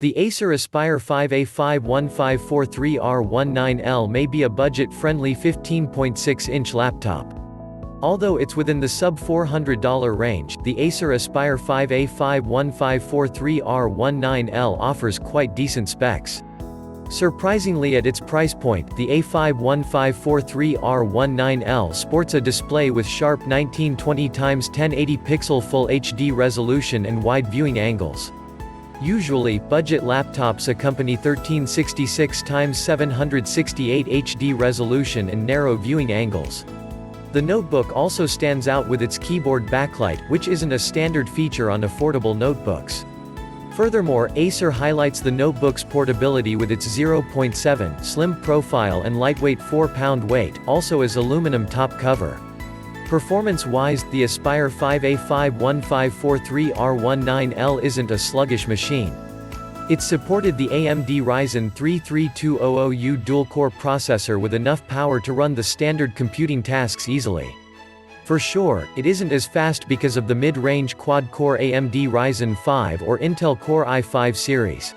The Acer Aspire 5A51543R19L may be a budget-friendly 15.6-inch laptop. Although it's within the sub-$400 range, the Acer Aspire 5A51543R19L offers quite decent specs. Surprisingly, at its price point, the A51543R19L sports a display with sharp 1920x1080 pixel Full HD resolution and wide viewing angles. Usually, budget laptops accompany 1366x768 HD resolution and narrow viewing angles. The notebook also stands out with its keyboard backlight, which isn't a standard feature on affordable notebooks. Furthermore, Acer highlights the notebook's portability with its 0.7 slim profile and lightweight 4-pound weight, also as aluminum top cover. Performance-wise, the Aspire 5A51543R19L isn't a sluggish machine. It supported the AMD Ryzen 3 3200U dual-core processor with enough power to run the standard computing tasks easily. For sure, it isn't as fast because of the mid-range quad-core AMD Ryzen 5 or Intel Core i5 series.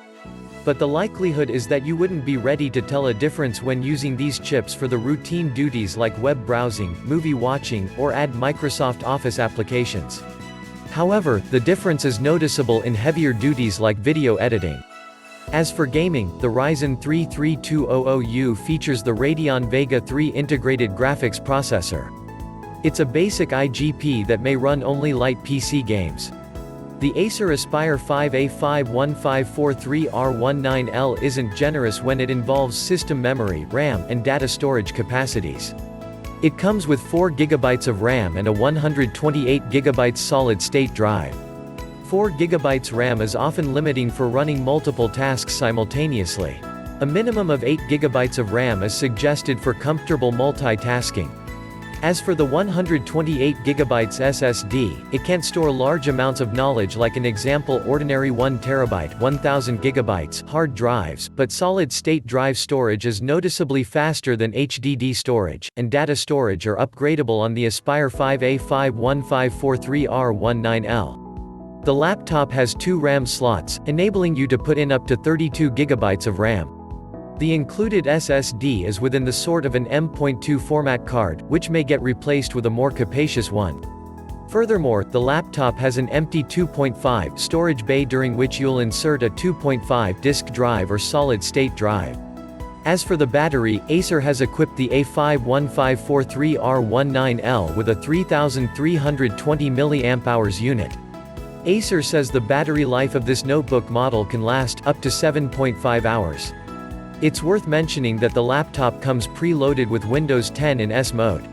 But the likelihood is that you wouldn't be ready to tell a difference when using these chips for the routine duties like web browsing, movie watching, or add Microsoft Office applications. However, the difference is noticeable in heavier duties like video editing. As for gaming, the Ryzen 3 3200U features the Radeon Vega 3 integrated graphics processor. It's a basic IGP that may run only light PC games. The Acer Aspire 5A51543R19L isn't generous when it involves system memory, RAM, and data storage capacities. It comes with 4 GB of RAM and a 128 GB solid-state drive. 4 GB RAM is often limiting for running multiple tasks simultaneously. A minimum of 8 GB of RAM is suggested for comfortable multitasking. As for the 128 GB SSD, it can't store large amounts of knowledge like an example ordinary 1 TB 1000 GB hard drives, but solid-state drive storage is noticeably faster than HDD storage, and data storage are upgradable on the Aspire 5A51543R19L. The laptop has 2 RAM slots, enabling you to put in up to 32 GB of RAM. The included SSD is within the sort of an M.2 format card, which may get replaced with a more capacious one. Furthermore, the laptop has an empty 2.5 storage bay during which you'll insert a 2.5 disk drive or solid-state drive. As for the battery, Acer has equipped the A51543R19L with a 3320 mAh unit. Acer says the battery life of this notebook model can last up to 7.5 hours. It's worth mentioning that the laptop comes preloaded with Windows 10 in S mode.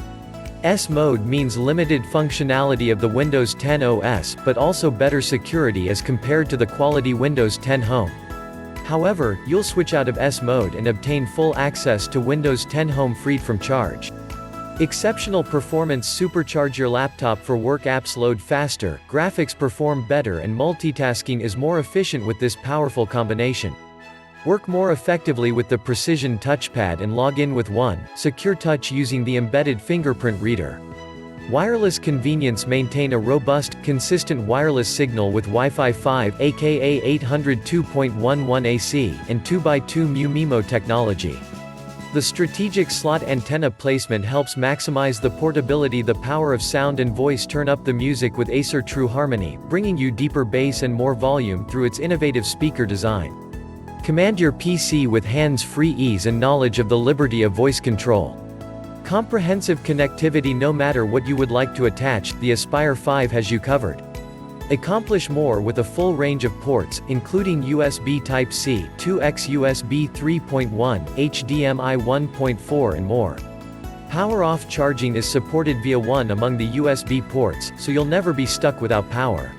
S mode means limited functionality of the Windows 10 OS, but also better security as compared to the quality Windows 10 Home. However, you'll switch out of S mode and obtain full access to Windows 10 Home freed from charge. Exceptional performance supercharge your laptop for work apps load faster, graphics perform better and multitasking is more efficient with this powerful combination. Work more effectively with the Precision Touchpad and log in with One Secure Touch using the embedded fingerprint reader. Wireless convenience maintain a robust, consistent wireless signal with Wi-Fi 5 aka 802.11 AC and 2x2 MU-MIMO technology. The strategic slot antenna placement helps maximize the portability. The power of sound and voice. Turn up the music with Acer True Harmony, bringing you deeper bass and more volume through its innovative speaker design. Command your PC with hands-free ease and knowledge of the liberty of voice control. Comprehensive connectivity. No matter what you would like to attach, the Aspire 5 has you covered. Accomplish more with a full range of ports, including USB Type-C, 2x USB 3.1, HDMI 1.4 and more. Power-off charging is supported via one among the USB ports, so you'll never be stuck without power.